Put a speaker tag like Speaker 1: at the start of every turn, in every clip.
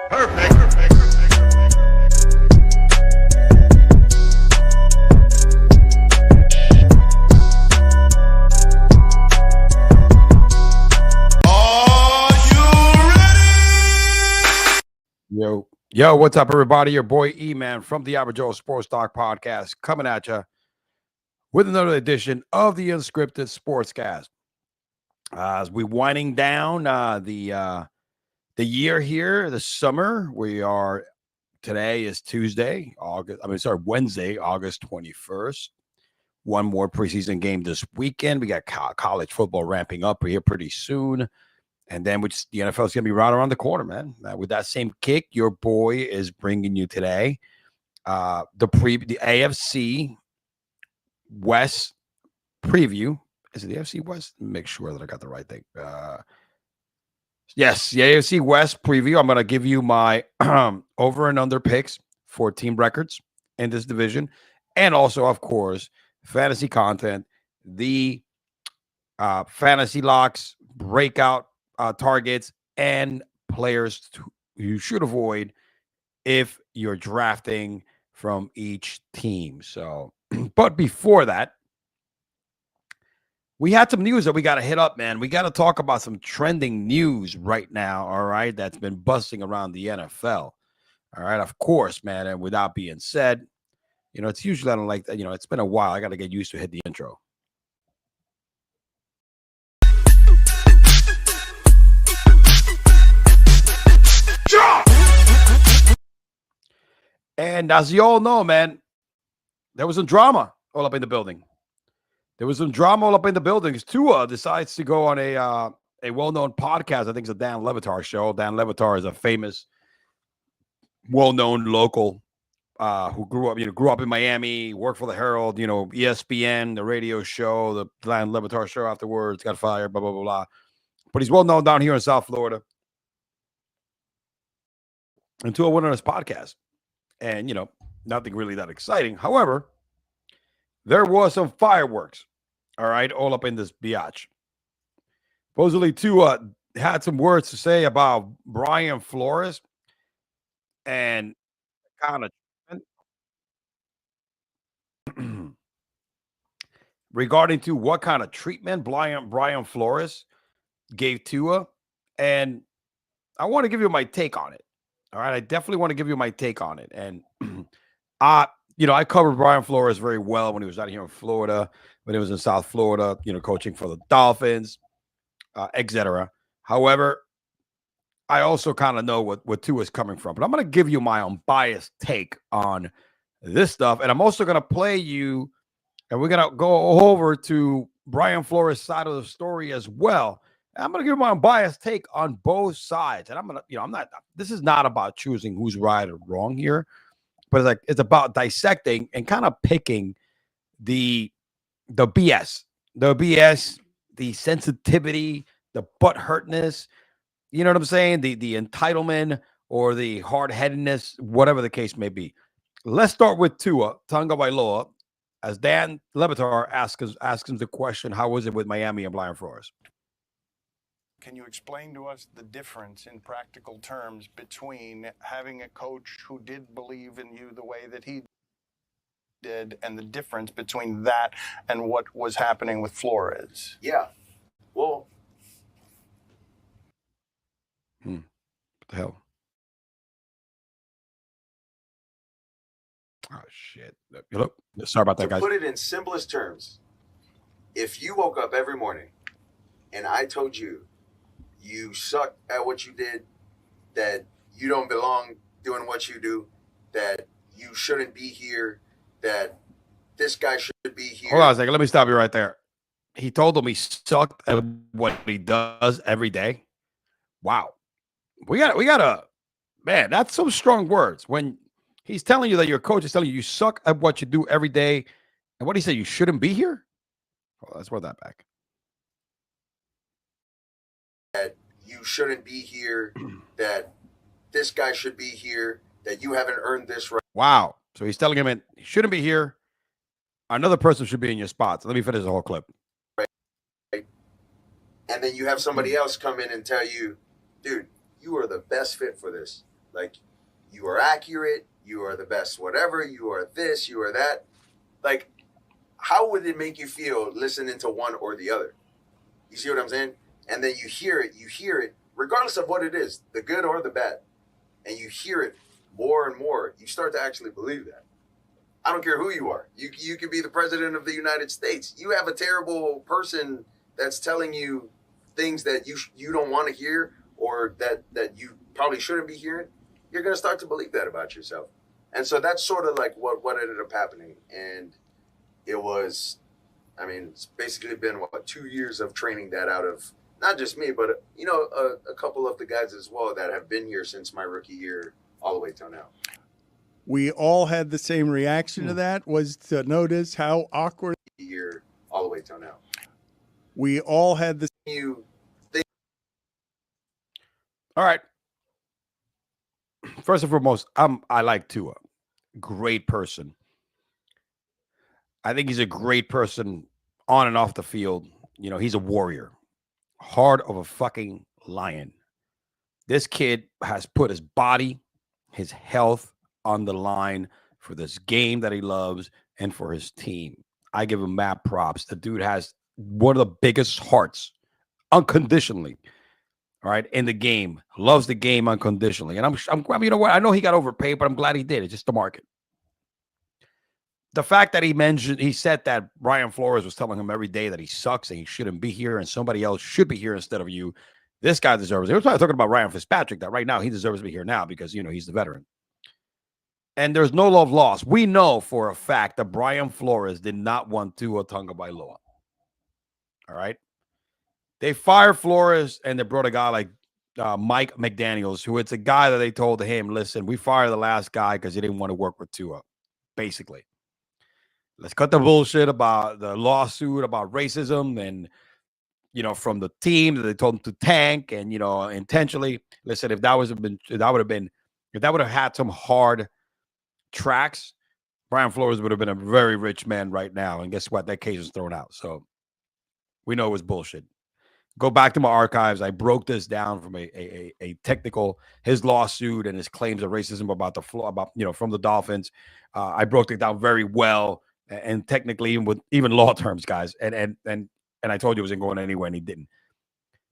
Speaker 1: Perfect. Are you ready?
Speaker 2: Yo, what's up, everybody? Your boy E-Man from the Average Joe Sports Talk Podcast coming at you with another edition of the Unscripted Sportscast. As we winding down the year here, the summer, today is Wednesday, August 21st. One more preseason game this weekend. We got college football ramping up here pretty soon. And then the NFL is going to be right around the corner, man. With that same kick, your boy is bringing you today the AFC West preview. Is it the AFC West? Make sure that I got the right thing. Yes, the AFC West preview. I'm going to give you my over and under picks for team records in this division. And also, of course, fantasy content, the fantasy locks, breakout targets, and players you should avoid if you're drafting from each team. So, but before that, we had some news that we got to hit up, man. We got to talk about some trending news right now, all right, that's been busting around the NFL. All right, of course, man. And without being said, it's usually I don't like that. It's been a while. I got to get used to hit the intro. And as you all know, man, there was some drama all up in the building. Because Tua decides to go on a well-known podcast. I think it's a Dan Le Batard show. Dan Le Batard is a famous, well-known local who grew up in Miami, worked for the Herald, ESPN, the radio show, the Dan Le Batard show afterwards, got fired, blah, blah, blah, blah. But he's well-known down here in South Florida. And Tua went on his podcast. And, nothing really that exciting. However, there was some fireworks, all right, all up in this biatch. Supposedly, Tua had some words to say about Brian Flores and kind of regarding to what kind of treatment Brian Flores gave Tua. And I want to give you my take on it. All right, I definitely want to give you my take on it. And, I covered Brian Flores very well when he was out here in Florida, when he was in South Florida, coaching for the Dolphins, etc. However, I also kind of know what Tua is coming from. But I'm going to give you my unbiased take on this stuff. And I'm also going to play you, and we're going to go over to Brian Flores' side of the story as well. I'm going to give my unbiased take on both sides. And I'm going to, this is not about choosing who's right or wrong here, but it's about dissecting and kind of picking the BS, the sensitivity, the butthurtness, you know what I'm saying? The entitlement or the hard-headedness, whatever the case may be. Let's start with Tua Tagovailoa, as Dan Le Batard asks him the question, how was it with Miami and Brian Flores?
Speaker 3: Can you explain to us the difference in practical terms between having a coach who did believe in you the way that he did and the difference between that and what was happening with Flores?
Speaker 4: Yeah. Well.
Speaker 2: What the hell? Oh, shit. Look, sorry about that, guys.
Speaker 4: To put it in simplest terms, if you woke up every morning and I told you you suck at what you did, that you don't belong doing what you do, that you shouldn't be here, that this guy should be here.
Speaker 2: Hold on a second. Let me stop you right there. He told him he sucked at what he does every day. Wow. We got man, that's some strong words. When he's telling you that your coach is telling you suck at what you do every day, and what he said, you shouldn't be here? Oh, let's roll that back.
Speaker 4: That you shouldn't be here, that this guy should be here, that you haven't earned this right.
Speaker 2: Wow. So he's telling him he shouldn't be here. Another person should be in your spot. So let me finish the whole clip.
Speaker 4: Right. And then you have somebody else come in and tell you, dude, you are the best fit for this. Like, you are accurate, you are the best whatever, you are this, you are that. Like, how would it make you feel listening to one or the other? You see what I'm saying? And then you hear it, regardless of what it is, the good or the bad. And you hear it more and more, you start to actually believe that. I don't care who you are. You could be the president of the United States. You have a terrible person that's telling you things that you don't want to hear, or that you probably shouldn't be hearing. You're going to start to believe that about yourself. And so that's sort of like what ended up happening. And it was, I mean, it's basically been 2 years of training that out of not just me, but a couple of the guys as well that have been here since my rookie year all the way till now.
Speaker 5: We all had the same reaction to that, was to notice how awkward.
Speaker 4: Year all the way till now.
Speaker 5: We all had the
Speaker 2: All right. First and foremost, I like Tua. Great person. I think he's a great person on and off the field. You know, he's a warrior. Heart of a fucking lion. This kid has put his body, his health on the line for this game that he loves and for his team. I give him mad props. The dude has one of the biggest hearts unconditionally. All right, in the game, loves the game unconditionally. And I'm you know what? I know he got overpaid, but I'm glad he did. It's just the market. The fact that he said that Brian Flores was telling him every day that he sucks and he shouldn't be here and somebody else should be here instead of you. This guy deserves it. He was talking about Ryan Fitzpatrick, that right now he deserves to be here now because, he's the veteran. And there's no love lost. We know for a fact that Brian Flores did not want Tua Tagovailoa. All right. They fired Flores and they brought a guy like Mike McDaniels, who it's a guy that they told him, listen, we fired the last guy because he didn't want to work with Tua, basically. Let's cut the bullshit about the lawsuit about racism and, from the team that they told him to tank and, intentionally. Listen, if that would have had some hard tracks, Brian Flores would have been a very rich man right now. And guess what? That case was thrown out. So we know it was bullshit. Go back to my archives. I broke this down from a technical, his lawsuit and his claims of racism from the Dolphins. I broke it down very well and technically even law terms, guys. And I told you it wasn't going anywhere, and he didn't.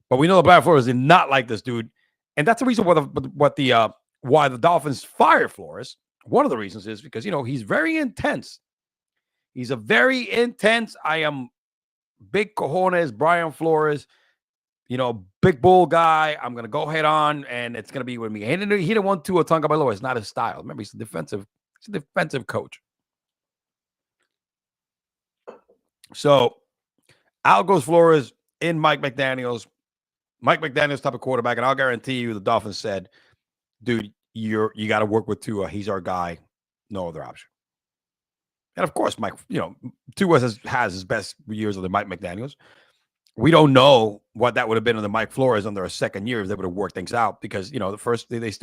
Speaker 2: But we know that Brian Flores did not like this dude, and that's the reason why the Dolphins fired Flores. One of the reasons is because he's very intense. He's a very intense. I am big cojones, Brian Flores. Big bull guy. I'm going to go head on, and it's going to be with me. He didn't want Tua Tagovailoa. It's not his style. Remember, he's a defensive coach. So out goes Flores in Mike McDaniels. Mike McDaniels type of quarterback, and I'll guarantee you the Dolphins said, dude, you got to work with Tua. He's our guy. No other option. And of course, Tua has his best years under Mike McDaniels. We don't know what that would have been under Mike Flores under a second year if they would have worked things out because, the first they didn't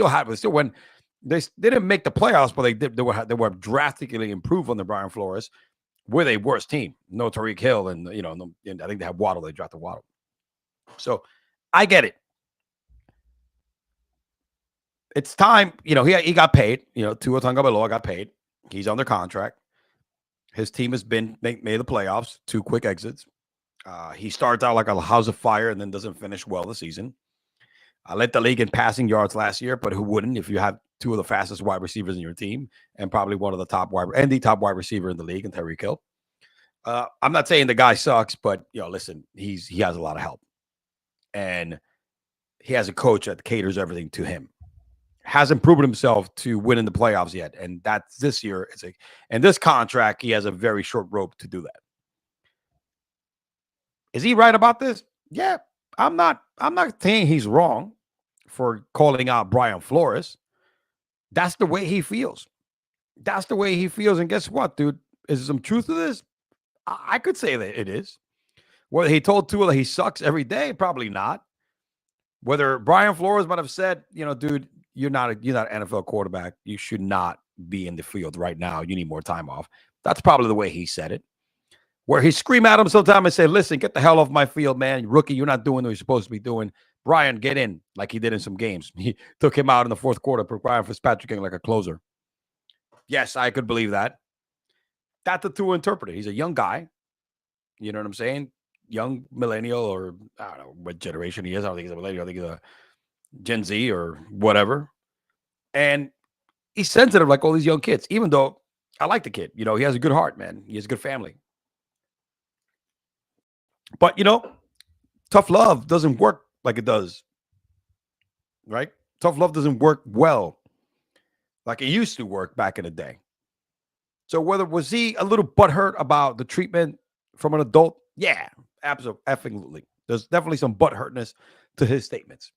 Speaker 2: make the playoffs, but they were drastically improved under Brian Flores with a worse team. No Tariq Hill and, and I think they had Waddle. They drafted Waddle. So I get it. It's time. He got paid. Tua Tagovailoa got paid. He's under contract. His team has made the playoffs, 2 quick exits. He starts out like a house of fire and then doesn't finish well the season. I led the league in passing yards last year, but who wouldn't if you have 2 of the fastest wide receivers in your team and probably one of the top wide receiver in the league in Tyreek Hill. I'm not saying the guy sucks, but listen, he has a lot of help, and he has a coach that caters everything to him. Hasn't proven himself to win in the playoffs yet, and that's this year. And this contract, he has a very short rope to do that. Is he right about this? Yeah, I'm not saying he's wrong for calling out Brian Flores. That's the way he feels. That's the way he feels. And guess what, dude? Is there some truth to this? I could say that it is. Whether he told Tua that he sucks every day, probably not. Whether Brian Flores might have said, dude, you're not an NFL quarterback. You should not be in the field right now. You need more time off. That's probably the way he said it. Where he scream at him sometime and say, listen, get the hell off my field, man. Rookie, you're not doing what you're supposed to be doing. Brian, get in, like he did in some games. He took him out in the fourth quarter, put Brian Fitzpatrick in like a closer. Yes, I could believe that. That's the Tua interpreted. He's a young guy. You know what I'm saying? Young millennial, or I don't know what generation he is. I don't think he's a millennial. I think he's a Gen Z or whatever. And he's sensitive like all these young kids, even though I like the kid. You know, he has a good heart, man. He has a good family. But, you know, tough love doesn't work like it does, right? Tough love doesn't work well like it used to work back in the day. So was he a little butthurt about the treatment from an adult? Yeah, absolutely. There's definitely some butthurtness to his statements.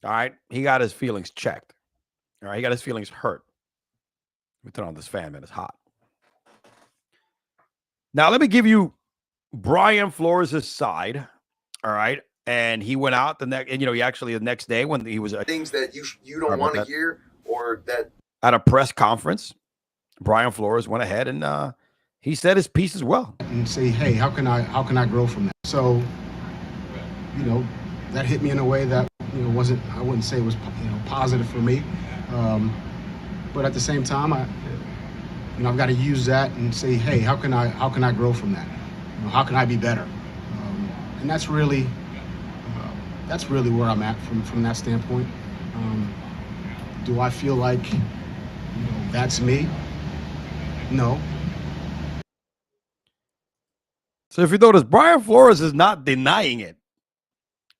Speaker 2: All right? He got his feelings checked. All right? He got his feelings hurt. Let me turn on this fan, man. It's hot. Now, let me give you Brian Flores' side. All right? And he went out the next, and he actually the next day when he was
Speaker 4: things that you don't want to hear, or that
Speaker 2: at a press conference, Brian Flores went ahead and he said his piece as well.
Speaker 6: And say, hey, how can I grow from that? So, that hit me in a way that I wouldn't say was positive for me, but at the same time, I've got to use that and say, hey, how can I grow from that? How can I be better? And that's really where I'm at from that standpoint. Do I feel like that's me? No.
Speaker 2: So if you notice, Brian Flores is not denying it.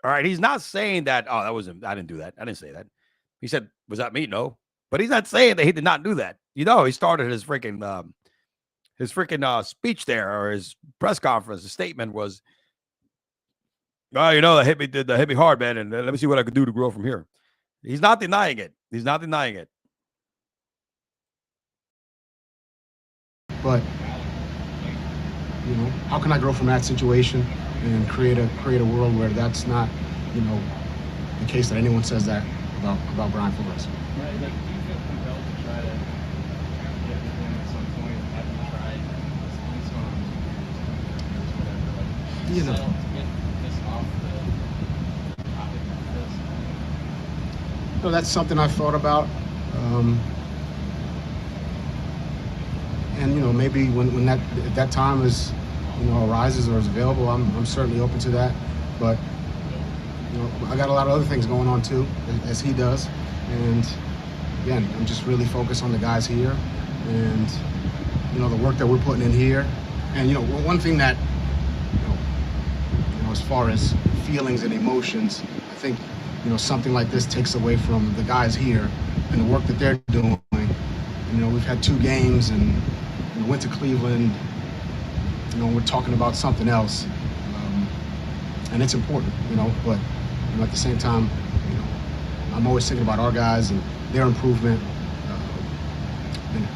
Speaker 2: All right, he's not saying that, oh, that wasn't, I didn't do that. I didn't say that. He said, was that me? No. But he's not saying that he did not do that. He started his freaking speech there, or his press conference. The statement was, oh, that hit me hard, man, and let me see what I could do to grow from here. He's not denying it. He's not denying it.
Speaker 6: But how can I grow from that situation and create a world where that's not, the case that anyone says that about Brian Flores?
Speaker 7: Right, like, do you feel compelled to try to get with him at some point? Have you tried what's going on with your whatever? Like, to get this off the topic of this?
Speaker 6: That's something I've thought about. And maybe when that time is arises or is available, I'm certainly open to that. But I got a lot of other things going on too, as he does. And again, I'm just really focused on the guys here and the work that we're putting in here. And one thing that as far as feelings and emotions, I think something like this takes away from the guys here and the work that they're doing. We've had 2 games and went to Cleveland. We're talking about something else, and it's important, but at the same time, I'm always thinking about our guys and their improvement, and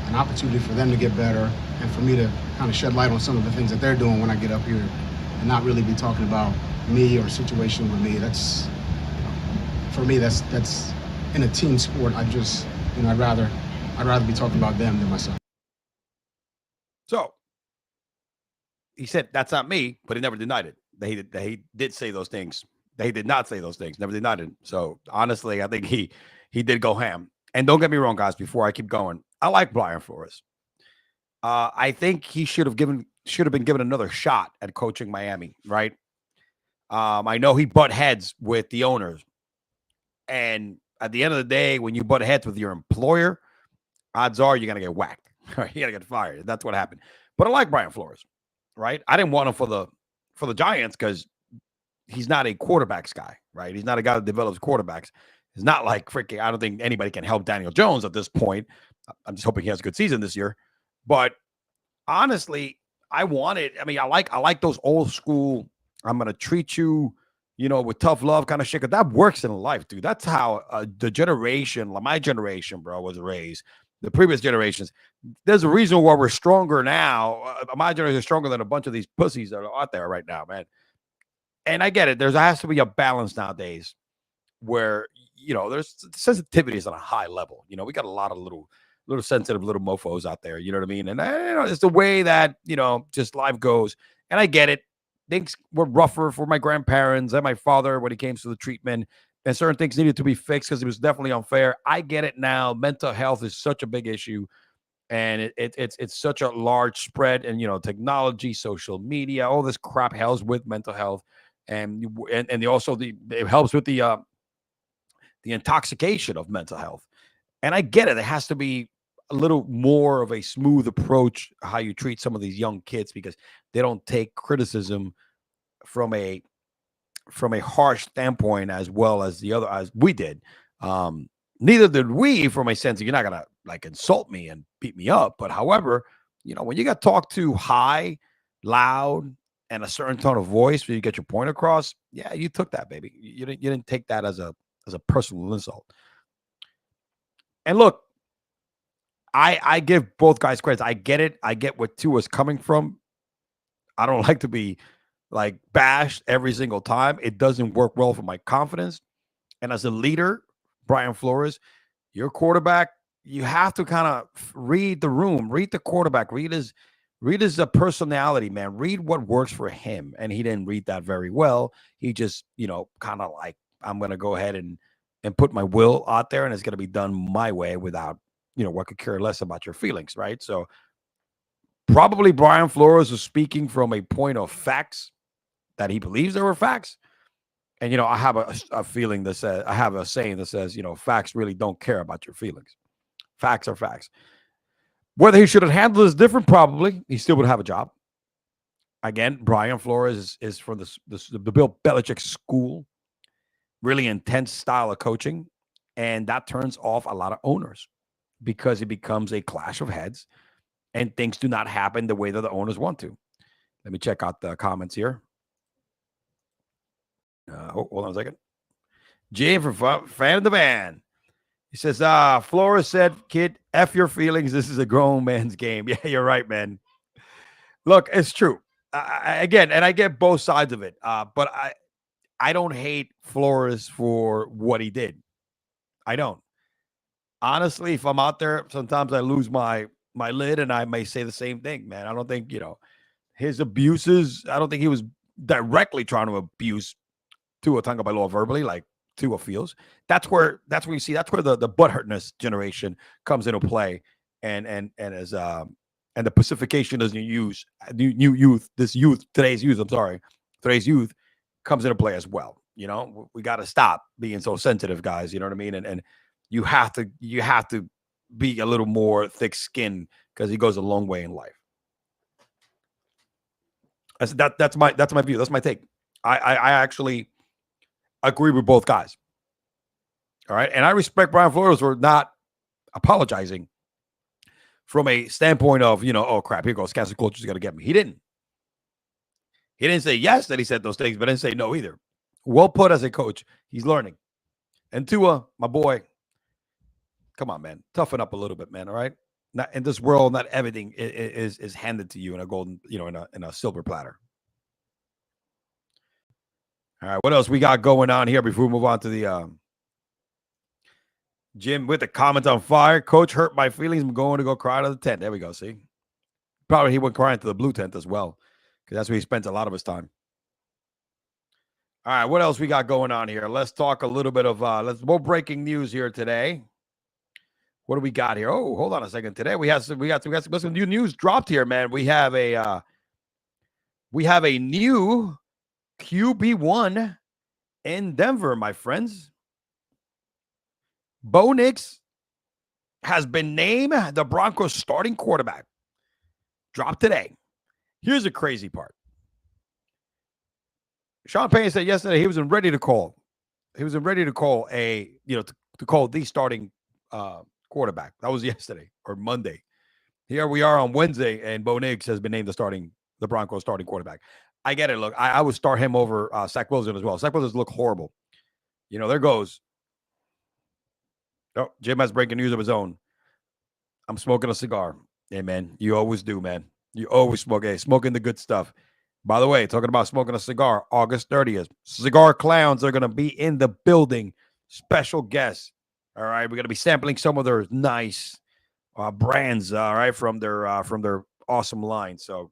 Speaker 6: an opportunity for them to get better, and for me to kind of shed light on some of the things that they're doing when I get up here, and not really be talking about me or a situation with me. That's, for me, that's in a team sport. I'd rather be talking about them than myself.
Speaker 2: So he said, that's not me, but he never denied it. That he did say those things. They did not say those things, never denied it. So honestly, I think he did go ham. And don't get me wrong, guys, before I keep going, I like Brian Flores. I think he should have been given another shot at coaching Miami, right? I know he butt heads with the owners. And at the end of the day, when you butt heads with your employer, odds are you're going to get whacked. You're going to get fired. That's what happened. But I like Brian Flores, right? I didn't want him for the Giants because he's not a quarterbacks guy, right? He's not a guy that develops quarterbacks. It's not like freaking, I don't think anybody can help Daniel Jones at this point. I'm just hoping he has a good season this year. But honestly, I like those old school, I'm going to treat you, with tough love kind of shit. 'Cause that works in life, dude. That's how my generation, bro, was raised. The previous generations. There's a reason why we're stronger now. My generation is stronger than a bunch of these pussies that are out there right now, man. And I get it. There has to be a balance nowadays where, there's sensitivities on a high level. We got a lot of little sensitive little mofos out there. You know what I mean? And it's the way that, just life goes. And I get it. things were rougher for my grandparents and my father when it came to the treatment, and certain things needed to be fixed because it was definitely unfair. I get it now. Mental health is such a big issue, and it's such a large spread, and technology, social media, all this crap helps with mental health, and it helps with the intoxication of mental health. And I get it. It has to be a little more of a smooth approach how you treat some of these young kids, because they don't take criticism from a harsh standpoint as well as we did. Neither did we, from a sense of, you're not gonna like insult me and beat me up. But however, when you got talked to high, loud, and a certain tone of voice where you get your point across, yeah, you took that, baby. You didn't take that as a personal insult. And look, I give both guys credit. I get it. I get what Tua's coming from. I don't like to be like bashed every single time. It doesn't work well for my confidence. And as a leader, Brian Flores, your quarterback, you have to kind of read the room, read the quarterback, read his personality, man. Read what works for him. And he didn't read that very well. He just, kind of like, I'm going to go ahead and put my will out there, and it's going to be done my way without, what could care less about your feelings, right? So probably Brian Flores was speaking from a point of facts that he believes there were facts. And, I have a feeling that says, I have a saying that says, facts really don't care about your feelings. Facts are facts. Whether he should have handled this different, probably. He still would have a job. Again, Brian Flores is from the Bill Belichick school. Really intense style of coaching. And that turns off a lot of owners because it becomes a clash of heads and things do not happen the way that the owners want to. Let me check out the comments here. Hold on a second. Jim from Fan of the Band. He says, Flores said, kid, F your feelings. This is a grown man's game. Yeah, you're right, man. Look, it's true. Again, and I get both sides of it. But I don't hate Flores for what he did. I don't. Honestly, if I'm out there, sometimes I lose my lid and I may say the same thing, man. I don't think, his abuses, I don't think he was directly trying to abuse Tua Tagovailoa verbally, like Tua feels. That's where you see, that's where the butthurtness generation comes into play. And the pacification as today's youth comes into play as well. We got to stop being so sensitive, guys. You know what I mean? And you have to be a little more thick-skinned because he goes a long way in life. That's my view. That's my take. I actually agree with both guys. All right. And I respect Brian Flores for not apologizing from a standpoint of, oh crap, here goes cancel culture's gonna get me. He didn't say yes that he said those things, but didn't say no either. Well put as a coach. He's learning. And Tua, my boy, come on, man. Toughen up a little bit, man. All right. Not in this world, not everything is handed to you in a golden, in a silver platter. All right. What else we got going on here before we move on to the Jim with the comments on fire? Coach hurt my feelings. I'm going to go cry to the tent. There we go. See? Probably he went crying to the blue tent as well, because that's where he spends a lot of his time. All right. What else we got going on here? Let's talk a little bit of more breaking news here today. What do we got here? Oh, hold on a second. Today we got some new news dropped here, man. We have a new QB1 in Denver, my friends. Bo Nix has been named the Broncos starting quarterback. Dropped today. Here's the crazy part. Sean Payton said yesterday he wasn't ready to call. He wasn't ready to call to call the starting quarterback. That was yesterday or Monday. Here we are on Wednesday, and Bo Nix has been named the Broncos starting quarterback. I get it. Look, I would start him over Zach Wilson as well. Zach Wilson look horrible. There goes. Oh, Jim has breaking news of his own. I'm smoking a cigar. Hey, man, you always do, man. You always smoke. Hey, smoking the good stuff. By the way, talking about smoking a cigar, August 30th, Cigar Clowns are going to be in the building. Special guests. All right, we're going to be sampling some of their nice brands, all right, from their awesome line. So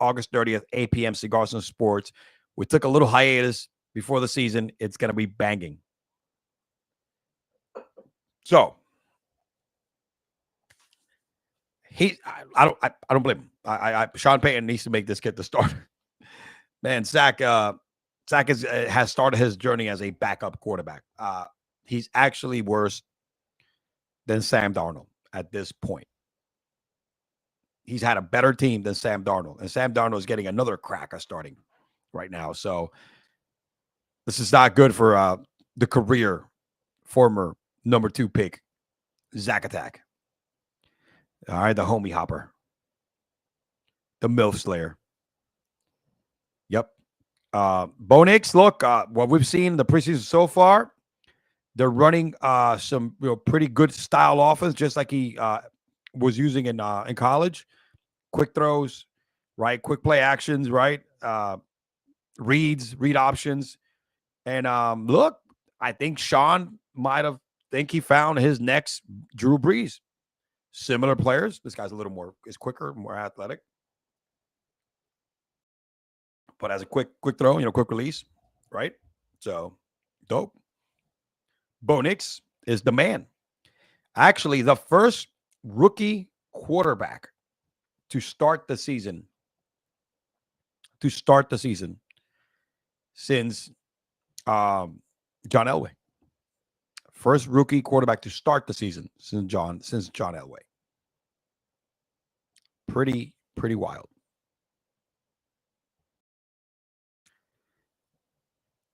Speaker 2: August 30th, 8 p.m. Cigars and Sports. We took a little hiatus before the season. It's going to be banging. So I don't blame him. Sean Payton needs to make this kid the starter. Man, Zach has started his journey as a backup quarterback. He's actually worse than Sam Darnold at this point. He's had a better team than Sam Darnold, and Sam Darnold is getting another crack at starting right now. So this is not good for the career former number 2 pick, Zach Attack. All right, the homie hopper, the MILF Slayer. Yep. Bo Nix, look, what we've seen in the preseason so far, they're running some pretty good style offense, just like he was using in college. Quick throws, right? Quick play actions, right? Read options. And look, I think Sean think he found his next Drew Brees. Similar players. This guy's is quicker, more athletic. But as a quick throw, quick release, right? So, dope. Bo Nix is the man. Actually, the first rookie quarterback to start the season since John Elway. First rookie quarterback to start the season since John Elway. Pretty wild.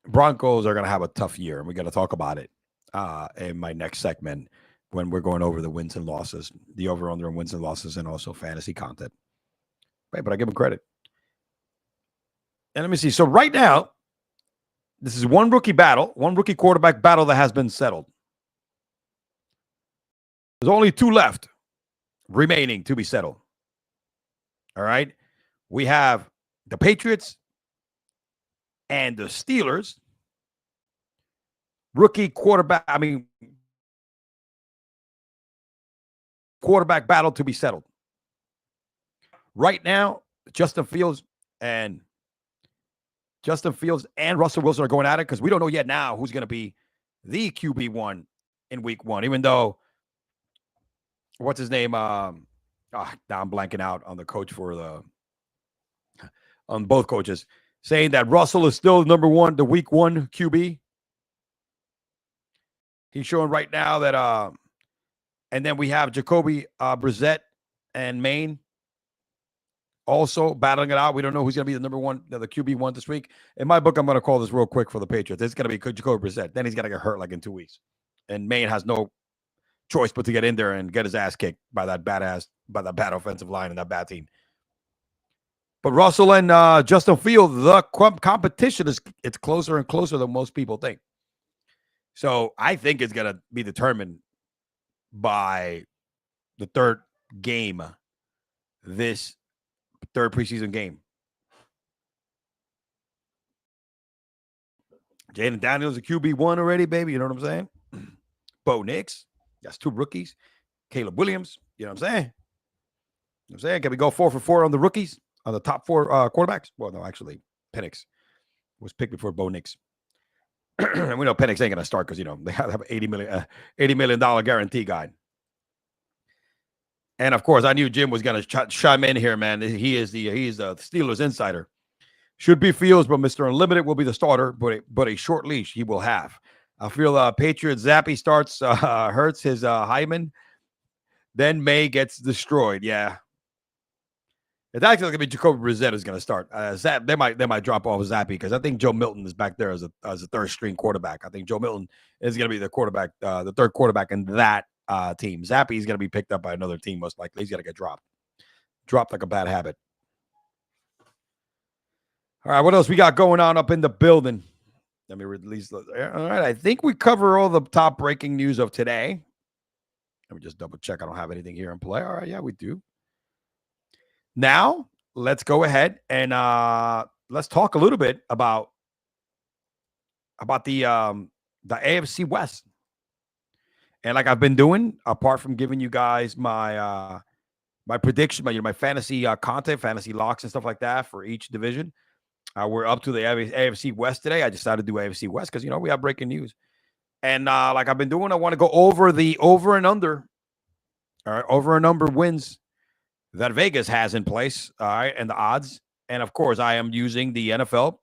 Speaker 2: Broncos are going to have a tough year, and we're going to talk about it in my next segment when we're going over the wins and losses, the over-under and wins and losses, and also fantasy content. Right, but I give them credit. And let me see. So right now, this is one rookie quarterback battle that has been settled. There's only 2 left remaining to be settled. All right. We have the Patriots and the Steelers. Quarterback battle to be settled. Right now, Justin Fields and Russell Wilson are going at it because we don't know yet now who's going to be the QB1 in week 1, even though, what's his name? Now I'm blanking out on the coach on both coaches, saying that Russell is still number 1, the week 1 QB. He's showing right now that, and then we have Jacoby Brissett and Maine also battling it out. We don't know who's going to be the number 1, the QB1 this week. In my book, I'm going to call this real quick for the Patriots. It's going to be Jacoby Brissett. Then he's going to get hurt like in 2 weeks. And Maine has no choice but to get in there and get his ass kicked by that bad offensive line and that bad team. But Russell and Justin Fields, the competition it's closer and closer than most people think. So I think it's going to be determined by the third game, this third preseason game. Jaden Daniels a QB1 already, baby. You know what I'm saying? Bo Nix. That's 2 rookies. Caleb Williams. You know what I'm saying? You know what I'm saying? Can we go 4 for 4 on the rookies? On the top 4 quarterbacks? Well, no, actually, Penix was picked before Bo Nix. And we know Penix ain't going to start because, they have $80 million guarantee guide. And, of course, I knew Jim was going to chime in here, man. He's the Steelers insider. Should be Fields, but Mr. Unlimited will be the starter, but a short leash he will have. I feel Patriots Zappy starts, hurts his Hyman. Then May gets destroyed. Yeah. It's actually going to be Jacoby Brissett is going to start. They might drop off Zappy because I think Joe Milton is back there as a third string quarterback. I think Joe Milton is going to be the quarterback, the third quarterback in that team. Zappy is going to be picked up by another team most likely. He's going to get dropped like a bad habit. All right, what else we got going on up in the building? Let me release. All right, I think we cover all the top breaking news of today. Let me just double check. I don't have anything here in play. All right, yeah, we do. Now, let's go ahead and let's talk a little bit about the AFC West. And like I've been doing, apart from giving you guys my my prediction, my fantasy content, fantasy locks and stuff like that for each division. We're up to the AFC West today. I decided to do AFC West because, we have breaking news. And like I've been doing, I want to go over the over and under. All right, over and under wins that Vegas has in place. All right, and the odds. And of course, I am using the NFL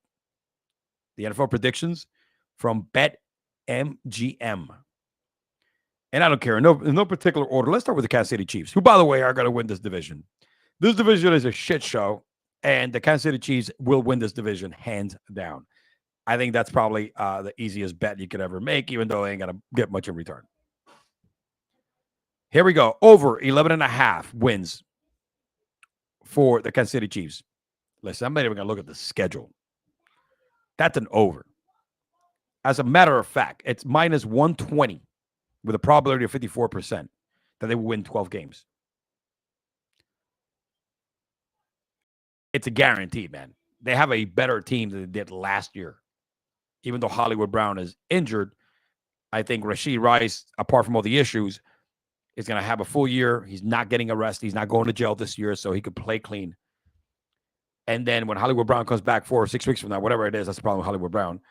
Speaker 2: predictions from BetMGM. And I don't care, in no particular order. Let's start with the Kansas City Chiefs, who, by the way, are going to win this division. This division is a shit show, and the Kansas City Chiefs will win this division hands down. I think that's probably the easiest bet you could ever make, even though they ain't going to get much in return. Here we go. Over 11.5 wins for the Kansas City Chiefs. Listen, I'm not even going to look at the schedule. That's an over. As a matter of fact, it's minus 120 with a probability of 54% that they will win 12 games. It's a guarantee, man. They have a better team than they did last year. Even though Hollywood Brown is injured, I think Rashid Rice, apart from all the issues, is going to have a full year. He's not getting arrested. He's not going to jail this year, so he could play clean. And then when Hollywood Brown comes back 4 or 6 weeks from now, whatever it is, that's the problem with Hollywood Brown.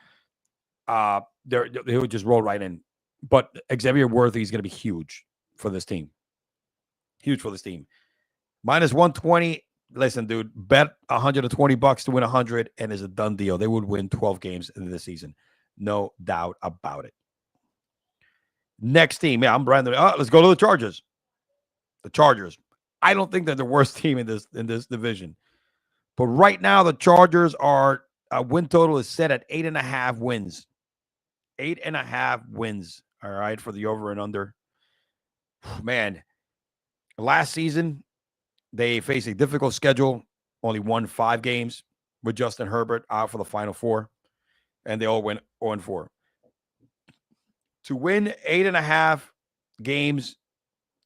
Speaker 2: He would just roll right in. But Xavier Worthy is going to be huge for this team. Huge for this team. Minus 120. Listen, dude, bet $120 to win 100, and it's a done deal. They would win 12 games in this season. No doubt about it. Next team. Yeah, I'm Brandon. Let's go to the Chargers. The Chargers. I don't think they're the worst team in this division. But right now, the Chargers are win total is set at 8.5 wins. 8.5 wins. All right, for the over and under. Man, last season, they faced a difficult schedule. Only won 5 games with Justin Herbert out for the Final Four. And they all went 0-4. To win 8.5 games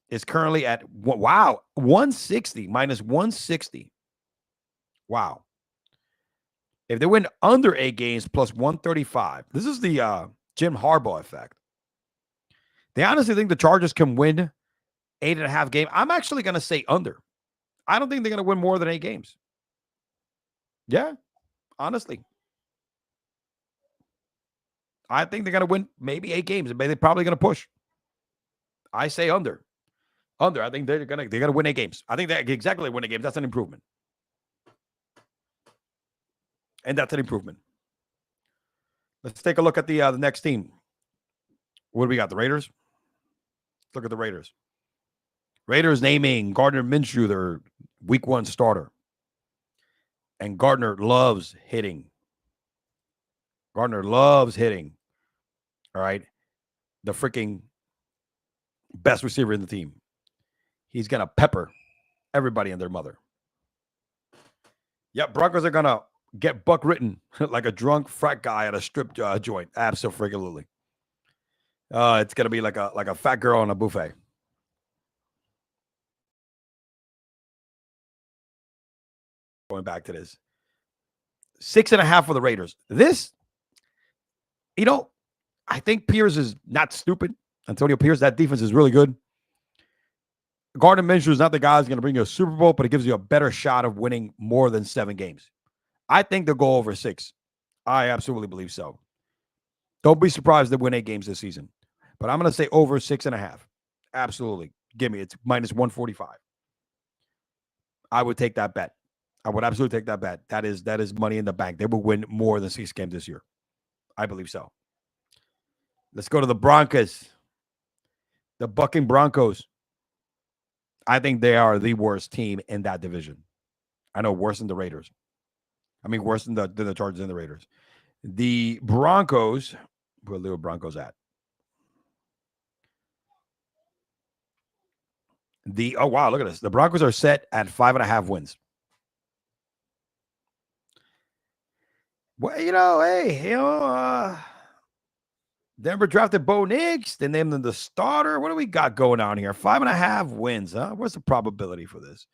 Speaker 2: is currently at, 160, minus 160. Wow. If they win under 8 games plus 135, this is the Jim Harbaugh effect. They honestly think the Chargers can win 8.5 games. I'm actually going to say under. I don't think they're going to win more than 8 games. Yeah, honestly. I think they're going to win maybe 8 games. They're probably going to push. I say under. Under. I think they're going to win 8 games. I think they exactly win 8 games. That's an improvement. And that's an improvement. Let's take a look at the next team. What do we got? The Raiders? Look at the Raiders. Raiders naming Gardner Minshew their week 1 starter. And Gardner loves hitting. Gardner loves hitting. All right. The freaking best receiver in the team. He's going to pepper everybody and their mother. Yep, Broncos are going to get buck written like a drunk frat guy at a strip joint. Absolutely. It's going to be like a fat girl on a buffet. Going back to this. 6.5 for the Raiders. This, I think Pierce is not stupid. Antonio Pierce, that defense is really good. Gardner Minshew is not the guy who's going to bring you a Super Bowl, but it gives you a better shot of winning more than 7 games. I think they'll go over 6. I absolutely believe so. Don't be surprised they win 8 games this season. But I'm going to say over 6.5. Absolutely. Give me. It's minus 145. I would take that bet. I would absolutely take that bet. That is money in the bank. They will win more than 6 games this year. I believe so. Let's go to the Broncos. The bucking Broncos. I think they are the worst team in that division. I know, worse than the Raiders. I mean, worse than the Chargers and the Raiders. The Broncos, where are the Broncos at? Oh, wow, look at this. The Broncos are set at 5.5 wins. Well, Denver drafted Bo Nix. They named him the starter. What do we got going on here? 5.5 wins, huh? What's the probability for this?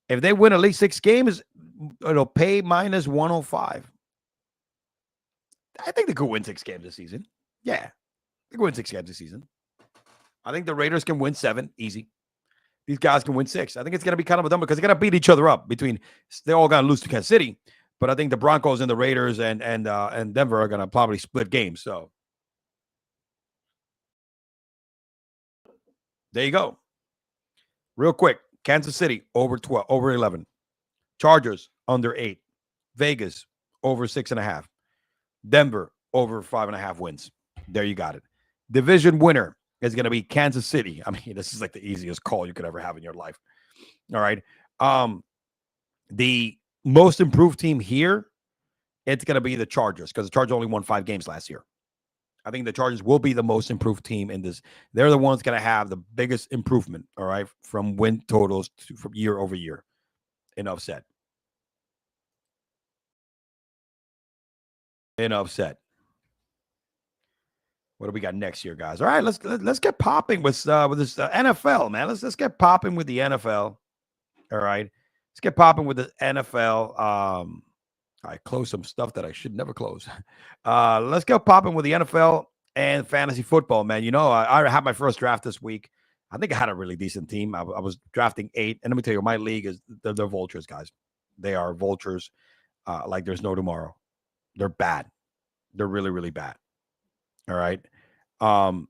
Speaker 2: If they win at least 6 games, it'll pay minus 105. I think they could win 6 games this season. Yeah, they could win 6 games this season. I think the Raiders can win 7, easy. these guys can win 6. I think it's going to be kind of a dumb because they're going to beat each other up between. They're all going to lose to Kansas City, but I think the Broncos and the Raiders and Denver are going to probably split games. So there you go. Real quick, Kansas City over 12, over 11. Chargers under 8. Vegas over 6.5. Denver over 5.5 wins. There you got it. Division winner is going to be Kansas City. I mean, this is like the easiest call you could ever have in your life. All right. The most improved team here, it's going to be the Chargers because the Chargers only won 5 games last year. I think the Chargers will be the most improved team in this. They're the ones going to have the biggest improvement, all right, from win totals from year over year. Enough said. Enough said. What do we got next year, guys? All right, let's get popping with this NFL, man. Let's get popping with the NFL. All right, let's get popping with the NFL. I closed some stuff that I should never close. Let's get popping with the NFL and fantasy football, man. You know, I had my first draft this week. I think I had a really decent team. I was drafting 8, and let me tell you, my league is they're vultures, guys. They are vultures, like there's no tomorrow. They're bad. They're really, really bad. All right. Hold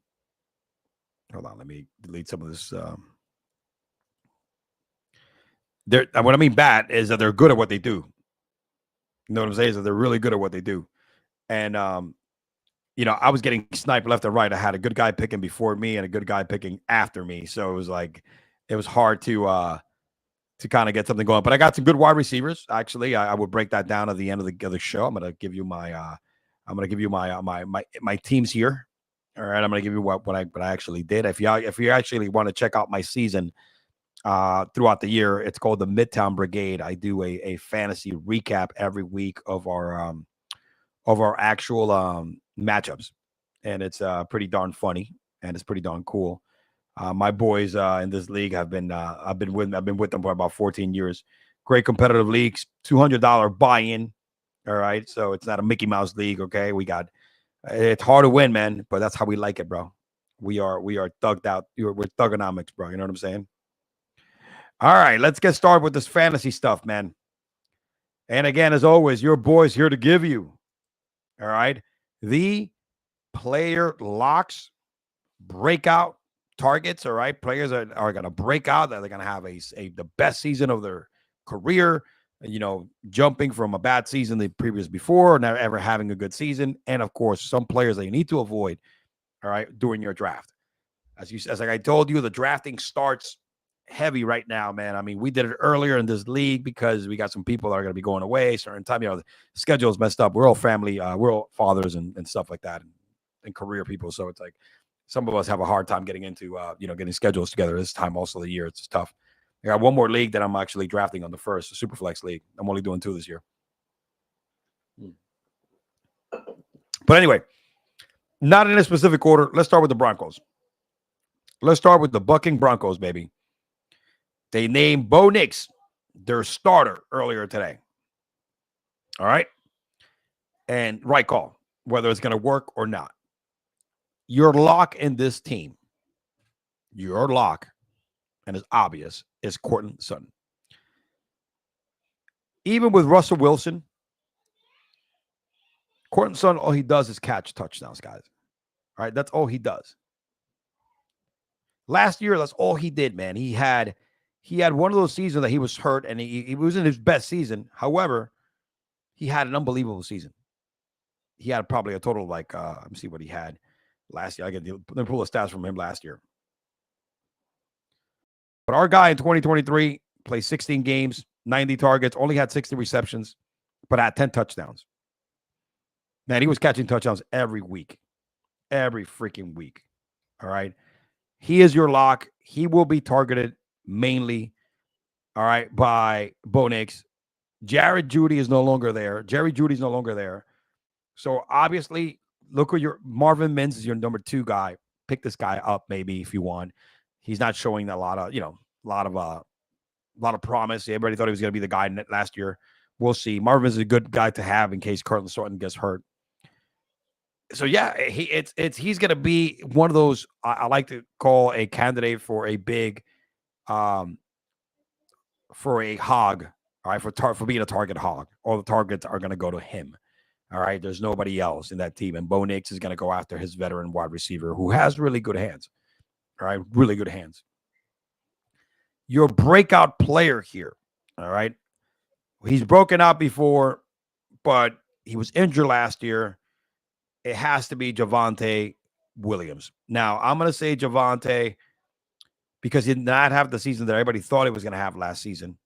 Speaker 2: on. Let me delete some of this. What I mean bad is that they're good at what they do. You know what I'm saying? Is that they're really good at what they do. And, you know, I was getting sniped left and right. I had a good guy picking before me and a good guy picking after me. So it was like, it was hard to kind of get something going. But I got some good wide receivers. Actually, I will break that down at the end of the show. I'm going to give you my my teams here. All right, I'm going to give you what I actually did. If you actually want to check out my season throughout the year, it's called the Midtown Brigade. I do a fantasy recap every week of our actual matchups, and it's pretty darn funny and it's pretty darn cool. My boys in this league have been I've been with them for about 14 years. Great competitive leagues, $200 buy-in. All right, so it's not a Mickey Mouse league. Okay, it's hard to win, man, but that's how we like it, bro. We are thugged out. We're thugonomics, bro. You know what I'm saying? All right, let's get started with this fantasy stuff, man. And again, as always, your boy's here to give you, all right, the player locks, breakout targets. All right, players are going to break out. They're going to have the best season of their career. You know, jumping from a bad season the previous before, never ever having a good season, and of course, some players that you need to avoid. All right, during your draft, as like I told you, the drafting starts heavy right now, man. I mean, we did it earlier in this league because we got some people that are going to be going away certain time. You know, the schedule is messed up. We're all family, we're all fathers and stuff like that, and career people. So it's like some of us have a hard time getting into getting schedules together this time. Also, the year it's tough. I got one more league that I'm actually drafting on the first, the Superflex League. I'm only doing 2 this year. But anyway, not in a specific order. Let's start with the Broncos. Let's start with the Bucking Broncos, baby. They named Bo Nix their starter earlier today. All right? And right call, whether it's going to work or not. Your lock in this team, your lock, and it's obvious, is Courtland Sutton. Even with Russell Wilson, Courtland Sutton, all he does is catch touchdowns, guys. All right, that's all he does. Last year, that's all he did, man. He had one of those seasons that he was hurt, and he was in his best season. However, he had an unbelievable season. He had probably a total of like, let me see what he had last year. Let me pull the stats from him last year. But our guy in 2023 played 16 games, 90 targets, only had 60 receptions, but had 10 touchdowns. Man, he was catching touchdowns every week. Every freaking week. All right. He is your lock. He will be targeted mainly, all right, by Bo Nix. Jared Jeudy is no longer there. Jerry Judy's no longer there. So obviously, look at your Marvin Mims is your number 2 guy. Pick this guy up maybe if you want. He's not showing a lot of promise. Everybody thought he was going to be the guy last year. We'll see. Marvin is a good guy to have in case Courtland Sutton gets hurt. So yeah, he's going to be one of those I like to call a candidate for a big for a hog, all right, for being a target hog. All the targets are going to go to him. All right, there's nobody else in that team, and Bo Nix is going to go after his veteran wide receiver who has really good hands. All right, really good hands. Your breakout player here, all right, he's broken out before, but he was injured last year. It has to be Javonte Williams. Now, I'm going to say Javonte because he did not have the season that everybody thought he was going to have last season.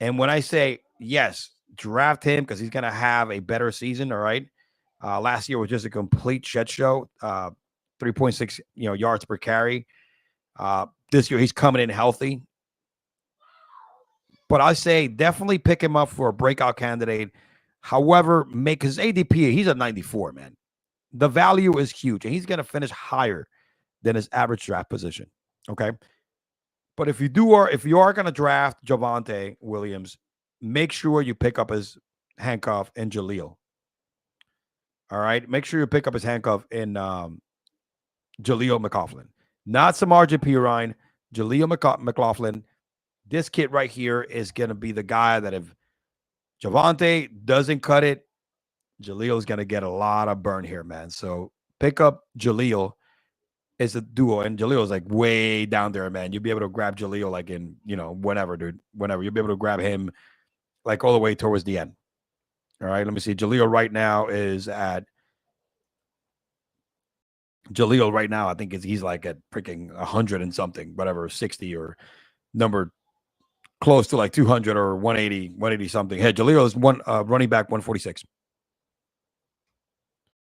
Speaker 2: And when I say, yes, draft him because he's going to have a better season, all right? Last year was just a complete shit show, 3.6 yards per carry. This year he's coming in healthy. But I say definitely pick him up for a breakout candidate. However, make his ADP, he's at 94, man. The value is huge, and he's going to finish higher than his average draft position. Okay. But if you are going to draft Javonte Williams, make sure you pick up his handcuff in Jaleel. All right. Make sure you pick up his handcuff in Jaleel McLaughlin. Not Samaje Perine, Jaleel McLaughlin. This kid right here is going to be the guy that if Javonte doesn't cut it, Jaleel is going to get a lot of burn here, man. So pick up Jaleel. It's a duo, and Jaleel is like way down there, man. You'll be able to grab Jaleel like in, whenever, dude. Whenever. You'll be able to grab him like all the way towards the end. All right, let me see. Jaleel right now, I think he's like at freaking 100 and something, whatever, 60 or number close to like 200 or 180 something. Hey, Jaleel is running back 146.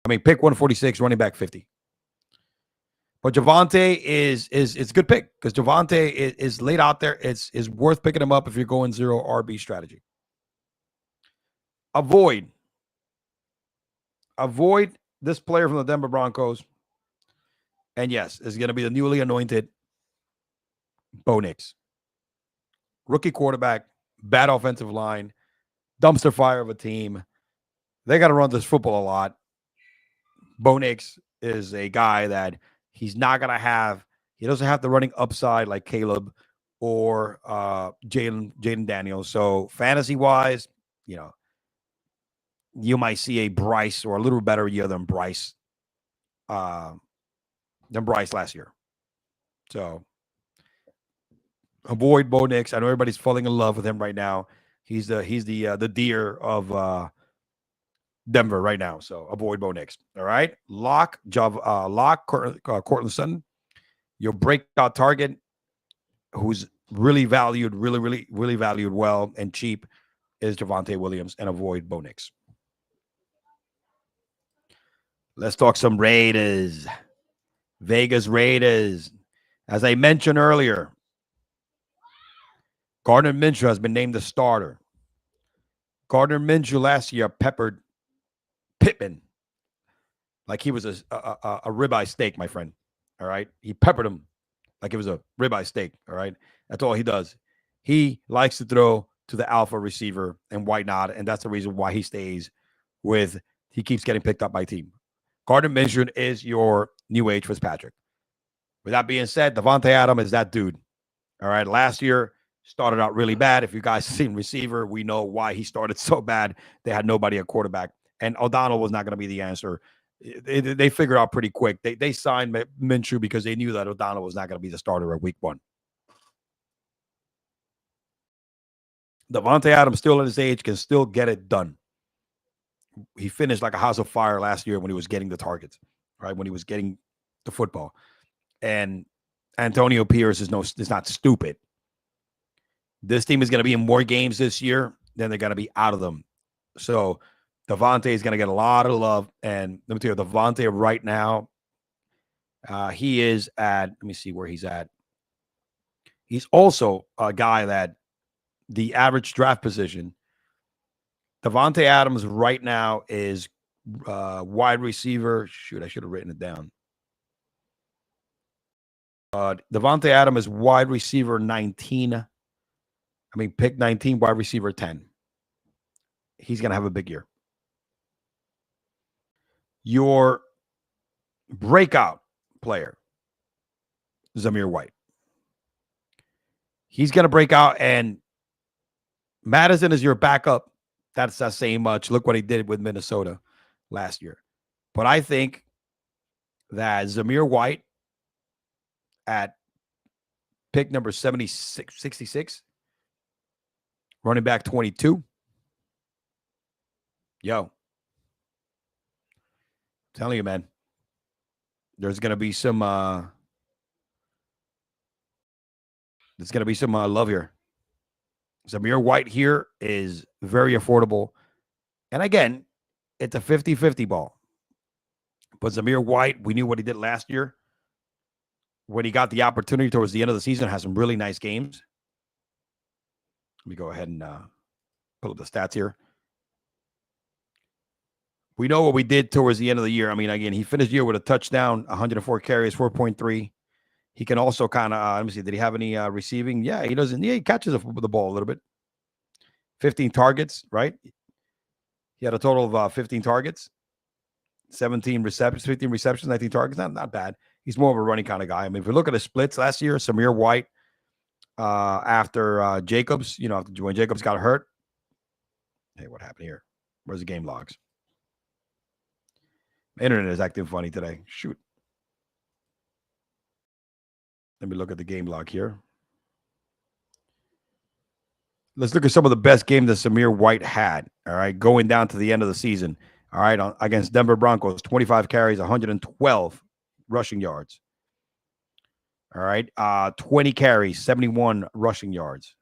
Speaker 2: Pick 146, running back 50. But Javonte is a good pick because Javonte is laid out there. It's worth picking him up if you're going 0 RB strategy. Avoid this player from the Denver Broncos. And yes, it's going to be the newly anointed Bo Nix. Rookie quarterback, bad offensive line, dumpster fire of a team. They got to run this football a lot. Bo Nix is a guy that he's not going to have. He doesn't have the running upside like Caleb or Jaden Daniels. So fantasy-wise, you might see a Bryce or a little better year than Bryce last year. So avoid Bo Nix. I know everybody's falling in love with him right now. He's the deer of Denver right now. So avoid Bo Nix. All right. Lock Cortland Sutton, your breakout target, who's really valued, really valued well and cheap, is Javonte Williams, and avoid Bo Nix. Let's talk some Raiders. Vegas Raiders. As I mentioned earlier, Gardner Minshew has been named the starter. Gardner Minshew last year peppered Pittman like he was a ribeye steak, my friend. All right. He peppered him like it was a ribeye steak. All right. That's all he does. He likes to throw to the alpha receiver and why not? And that's the reason why he keeps getting picked up by team. Gardner Minshew is your new age Fitzpatrick. With that being said, Devontae Adams is that dude. All right. Last year started out really bad. If you guys seen receiver, we know why he started so bad. They had nobody at quarterback. And O'Donnell was not going to be the answer. They figured out pretty quick. They signed Minshew because they knew that O'Donnell was not going to be the starter at week 1. Devontae Adams, still at his age, can still get it done. He finished like a house of fire last year when he was getting the targets, right? When he was getting the football. And Antonio Pierce is not stupid. This team is going to be in more games this year than they're going to be out of them. So Devontae is going to get a lot of love. And let me tell you, Devontae right now, he is at, let me see where he's at. He's also a guy that the average draft position, Devontae Adams right now is wide receiver. Shoot, I should have written it down. Devontae Adams is wide receiver 19. Pick 19, wide receiver 10. He's going to have a big year. Your breakout player, Zamir White. He's going to break out, and Madison is your backup. That's not saying much. Look what he did with Minnesota last year. But I think that Zamir White at pick number 66, running back 22. Yo, I'm telling you, man, there's going to be some love here. Zamir White here is very affordable. And again, it's a 50-50 ball. But Zamir White, we knew what he did last year. When he got the opportunity towards the end of the season, has some really nice games. Let me go ahead and pull up the stats here. We know what we did towards the end of the year. I mean, again, he finished the year with a touchdown, 104 carries, 4.3. He can also kind of, let me see, did he have any receiving? Yeah, he doesn't. Yeah, he catches the ball a little bit. 15 targets, right? He had a total of 15 targets, 15 receptions, 19 targets. Not bad. He's more of a running kind of guy. I mean, if we look at the splits last year, Zamir White after Jacobs, when Jacobs got hurt. Hey, what happened here? Where's the game logs? My internet is acting funny today. Shoot. Let me look at the game log here. Let's look at some of the best games that Zamir White had, all right, going down to the end of the season. All right, against Denver Broncos, 25 carries, 112 rushing yards. All right, 20 carries, 71 rushing yards.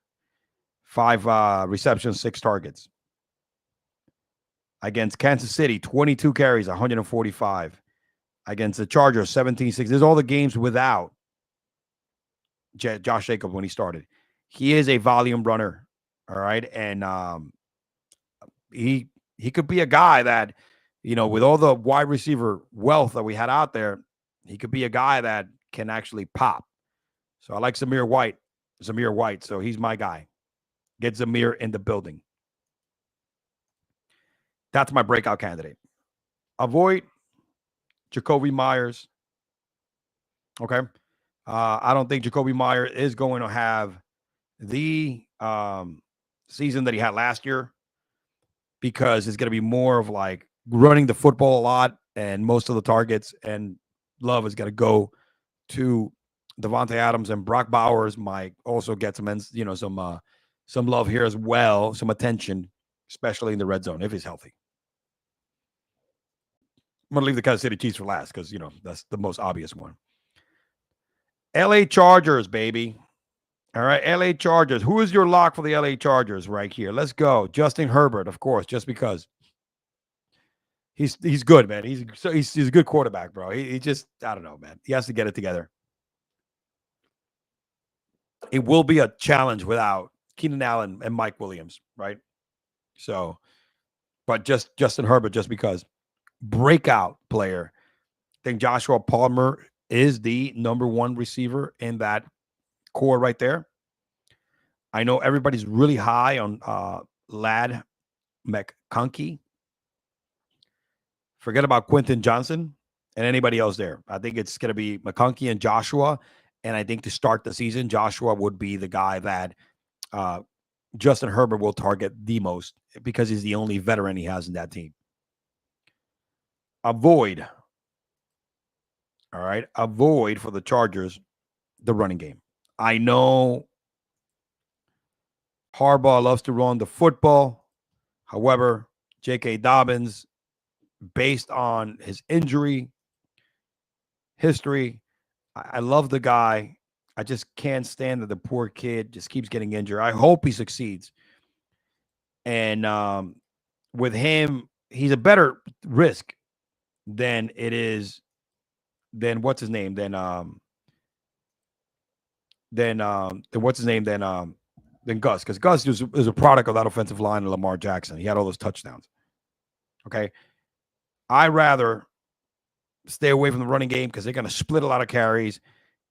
Speaker 2: 5 receptions, 6 targets. Against Kansas City, 22 carries, 145. Against the Chargers, 17-6. There's all the games without Josh Jacobs when he started. He is a volume runner, all right? And he could be a guy that, with all the wide receiver wealth that we had out there, he could be a guy that can actually pop. So I like Zamir White, so he's my guy. Get Zamir in the building. That's my breakout candidate. Avoid Jacoby Myers. Okay. I don't think Jacoby Myers is going to have the season that he had last year, because it's going to be more of like running the football a lot and most of the targets, and love is going to go to Devontae Adams, and Brock Bowers might also get some love here as well, some attention, especially in the red zone if he's healthy. I'm going to leave the Kansas City Chiefs for last because, that's the most obvious one. LA Chargers, baby. All right, LA Chargers. Who is your lock for the LA Chargers right here? Let's go. Justin Herbert, of course, just because he's good, man. He's a good quarterback, bro. He just, I don't know, man. He has to get it together. It will be a challenge without Keenan Allen and Mike Williams, right? So, but just Justin Herbert, just because. Breakout player. I think Joshua Palmer is the number 1 receiver in that core right there. I know everybody's really high on Lad McConkey. Forget about Quentin Johnson and anybody else there. I think it's going to be McConkey and Joshua. And I think to start the season, Joshua would be the guy that Justin Herbert will target the most, because he's the only veteran he has in that team. Avoid for the Chargers the running game. I know Harbaugh loves to run the football. However, J.K. Dobbins, based on his injury history, I love the guy. I just can't stand that the poor kid just keeps getting injured. I hope he succeeds. And with him, he's a better risk than what's his name? Than Gus, because Gus is a product of that offensive line of Lamar Jackson. He had all those touchdowns. Okay. I'd rather stay away from the running game because they're going to split a lot of carries.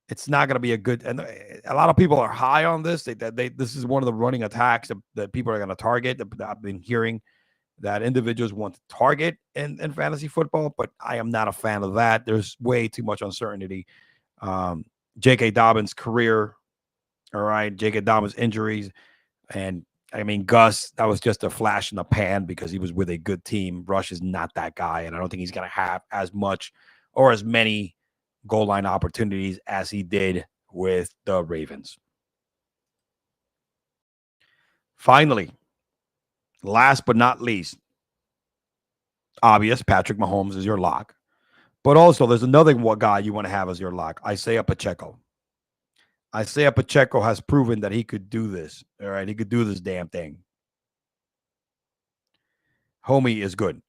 Speaker 2: It's not going to be a good, and a lot of people are high on this. This is one of the running attacks that people are going to target. That I've been hearing that individuals want to target in fantasy football, but I am not a fan of that. There's way too much uncertainty. J.K. Dobbins' career All right. Jake Adama's injuries. And I mean, Gus, that was just a flash in the pan because he was with a good team. Rush is not that guy. And I don't think he's going to have as much or as many goal line opportunities as he did with the Ravens. Finally, last but not least, obvious, Patrick Mahomes is your lock. But also, there's another guy you want to have as your lock, Isaiah Pacheco. Isaiah Pacheco has proven that he could do this. All right, he could do this damn thing. Homie is good.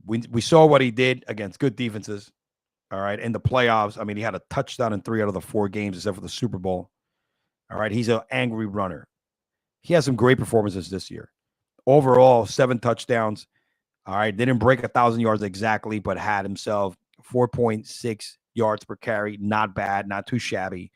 Speaker 2: We saw what he did against good defenses. All right, in the playoffs. I mean, he had a touchdown in 3 out of the 4 games, except for the Super Bowl. All right, he's an angry runner. He has some great performances this year. Overall, 7 touchdowns. All right, didn't break 1,000 yards exactly, but had himself 4.6 yards per carry. Not bad, not too shabby.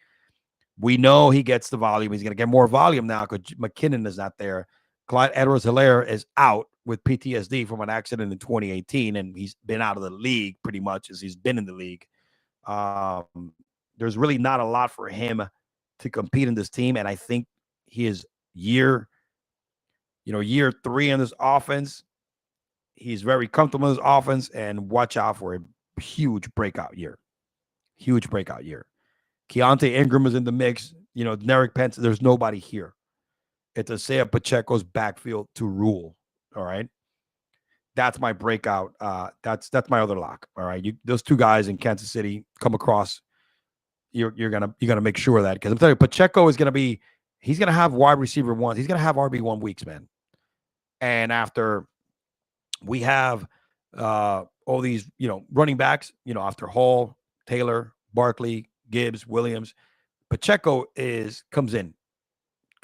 Speaker 2: We know he gets the volume. He's going to get more volume now because McKinnon is not there. Clyde Edwards-Helaire is out with PTSD from an accident in 2018, and he's been out of the league pretty much as he's been in the league. There's really not a lot for him to compete in this team, and I think he is year 3 in this offense. He's very comfortable in his offense, and watch out for a huge breakout year. Huge breakout year. Keontae Ingram is in the mix. Derek Pence, there's nobody here. It's Isaiah Pacheco's backfield to rule. All right. That's my breakout. That's my other lock. All right. Those 2 guys in Kansas City come across. You're gonna make sure of that, because I'm telling you, Pacheco is he's gonna have wide receiver ones. He's gonna have RB1 weeks, man. And after we have all these, running backs, after Hall, Taylor, Barkley, Gibbs, Williams, Pacheco comes in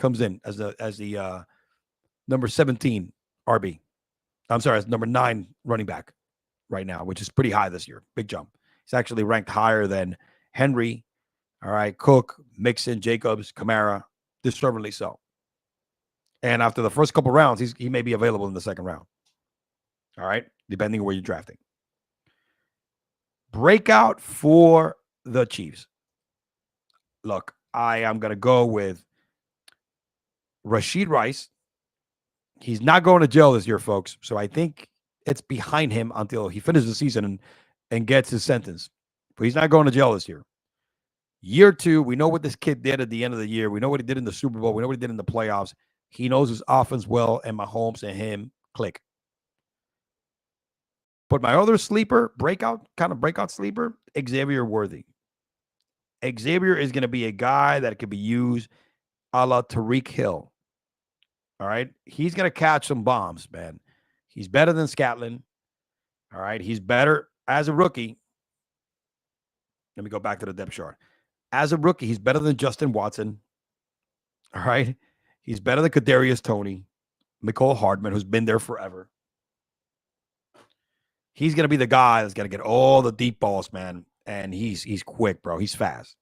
Speaker 2: as the number 17 RB. I'm sorry, as number 9 running back right now, which is pretty high this year. Big jump. He's actually ranked higher than Henry, all right, Cook, Mixon, Jacobs, Kamara, deservedly so. And after the first couple rounds, he may be available in the second round. All right, depending on where you're drafting. Breakout for the Chiefs. Look, I am going to go with Rashid Rice. He's not going to jail this year, folks. So I think it's behind him until he finishes the season and gets his sentence. But he's not going to jail this year. Year 2, we know what this kid did at the end of the year. We know what he did in the Super Bowl. We know what he did in the playoffs. He knows his offense well, and Mahomes and him click. But my other sleeper, breakout sleeper, Xavier Worthy. Xavier is going to be a guy that could be used a la Tyreek Hill. All right. He's going to catch some bombs, man. He's better than Scatlin. All right. He's better as a rookie. Let me go back to the depth chart. As a rookie, he's better than Justin Watson. All right. He's better than Kadarius Toney, Mecole Hardman, who's been there forever. He's going to be the guy that's going to get all the deep balls, man. And he's quick, bro. He's fast.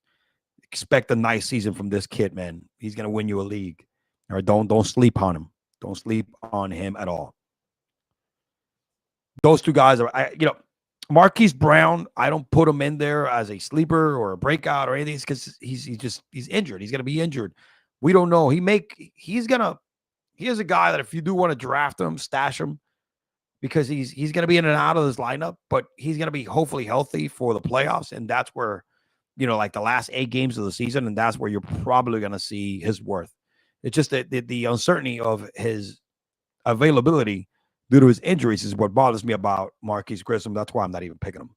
Speaker 2: Expect a nice season from this kid, man. He's going to win you a league. All right, don't sleep on him. Don't sleep on him at all. Those 2 guys are, Marquise Brown. I don't put him in there as a sleeper or a breakout or anything because he's injured. He's going to be injured. We don't know. He is a guy that if you do want to draft him, stash him, because he's going to be in and out of this lineup, but he's going to be hopefully healthy for the playoffs, and that's where, like the last 8 games of the season, and that's where you're probably going to see his worth. It's just that the uncertainty of his availability due to his injuries is what bothers me about Marquise Grissom. That's why I'm not even picking him.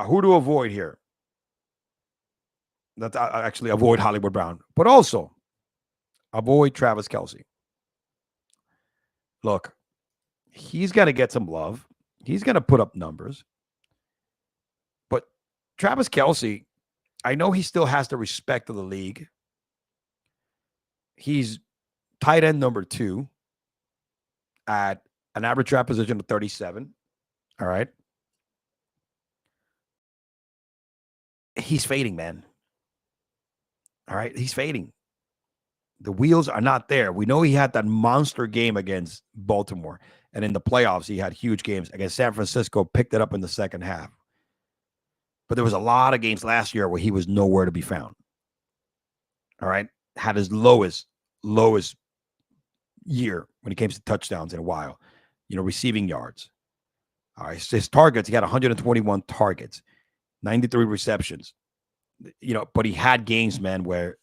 Speaker 2: Who to avoid here? That's actually avoid Hollywood Brown, but also avoid Travis Kelce. Look, he's got to get some love. He's going to put up numbers. But Travis Kelce, I know he still has the respect of the league. He's tight end number 2 at an average draft position of 37. All right. He's fading, man. All right. He's fading. The wheels are not there. We know he had that monster game against Baltimore. And in the playoffs, he had huge games against San Francisco, picked it up in the second half. But there was a lot of games last year where he was nowhere to be found. all right, had his lowest year when it came to touchdowns in a while, receiving yards. All right, so his targets, he had 121 targets, 93 receptions, but he had games, man, where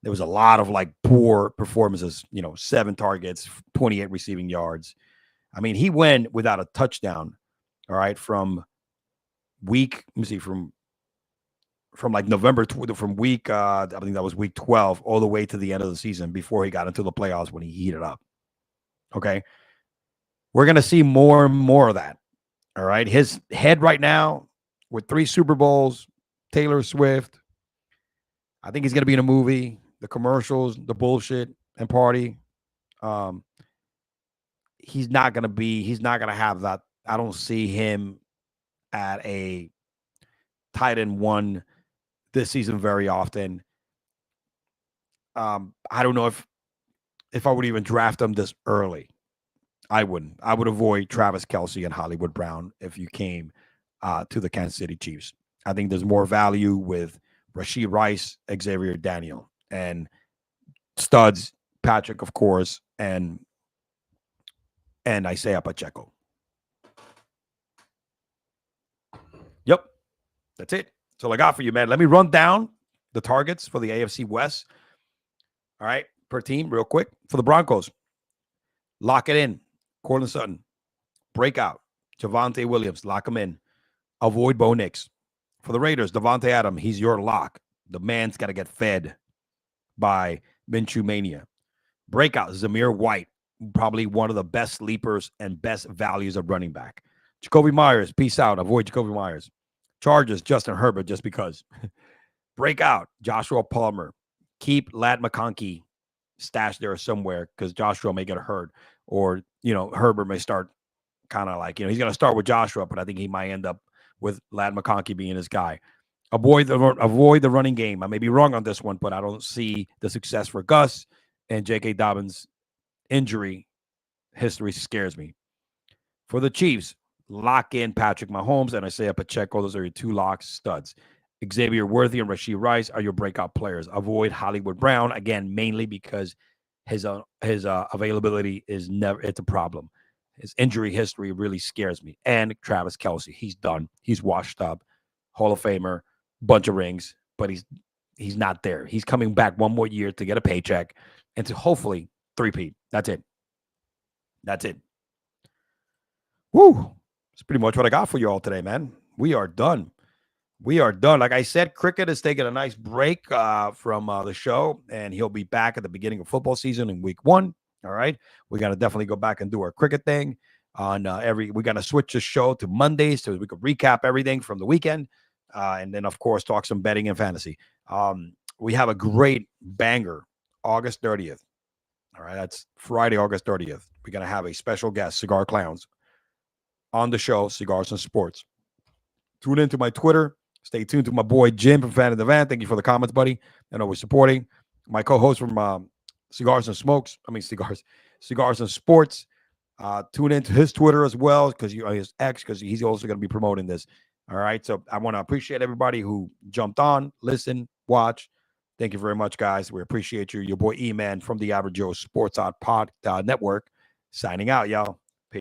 Speaker 2: there was a lot of like poor performances, 7 targets, 28 receiving yards. I mean, he went without a touchdown, all right, from like November, from week, I think that was week 12, all the way to the end of the season before he got into the playoffs when he heated up. Okay. We're going to see more and more of that. All right. His head right now with 3 Super Bowls, Taylor Swift. I think he's going to be in a movie, the commercials, the bullshit and party. He's not going to have that. I don't see him at a tight end 1 this season very often. I don't know if I would even draft him this early. I wouldn't. I would avoid Travis Kelce and Hollywood Brown if you came to the Kansas City Chiefs. I think there's more value with Rashee Rice, Xavier Daniel, and studs, Patrick, of course, and Isaiah Pacheco. Yep. That's it. That's all I got for you, man. Let me run down the targets for the AFC West. All right, per team, real quick. For the Broncos, lock it in. Cortland Sutton, Breakout. Javonte Williams, lock him in. Avoid Bo Nix. For the Raiders, Devontae Adams, he's your lock. The man's got to get fed by Minshew Mania. Breakout, Zamir White, probably one of the best sleepers and best values of running back. Jacoby Myers, peace out. Avoid Jacoby Myers. Chargers, Justin Herbert, just because. Breakout, Joshua Palmer. Keep Ladd McConkey stashed there somewhere because Joshua may get hurt, or Herbert may start kind of like he's going to start with Joshua, but I think he might end up with Ladd McConkey being his guy. Avoid the running game. I may be wrong on this one, but I don't see the success for Gus, and J.K. Dobbins' injury history scares me. For the Chiefs, lock in Patrick Mahomes and Isaiah Pacheco. Those are your 2 locks, studs. Xavier Worthy and Rashee Rice are your breakout players. Avoid Hollywood Brown, again, mainly because his availability it's a problem. His injury history really scares me. And Travis Kelce, he's done. He's washed up. Hall of Famer, bunch of rings, but he's not there. He's coming back one more year to get a paycheck and to hopefully three-peat. That's it. Woo! That's pretty much what I got for you all today, man. We are done. Like I said, cricket is taking a nice break from the show, and he'll be back at the beginning of football season in week 1. All right. We got to definitely go back and do our cricket thing on we got to switch the show to Mondays so we could recap everything from the weekend. And then, of course, talk some betting and fantasy. We have a great banger, August 30th. All right. That's Friday, August 30th. We're going to have a special guest, Cigar Clowns, on the show, Cigars and Sports. Tune into my Twitter. Stay tuned to my boy Jim from Fan of the Van. Thank you for the comments, buddy. And always supporting my co-host from Cigars and Sports. Tune into his Twitter as well, because his ex, because he's also going to be promoting this. All right. So I want to appreciate everybody who jumped on, listen, watch. Thank you very much, guys. We appreciate you. Your boy E-Man from the Average Joe Sports Pod Network signing out, y'all.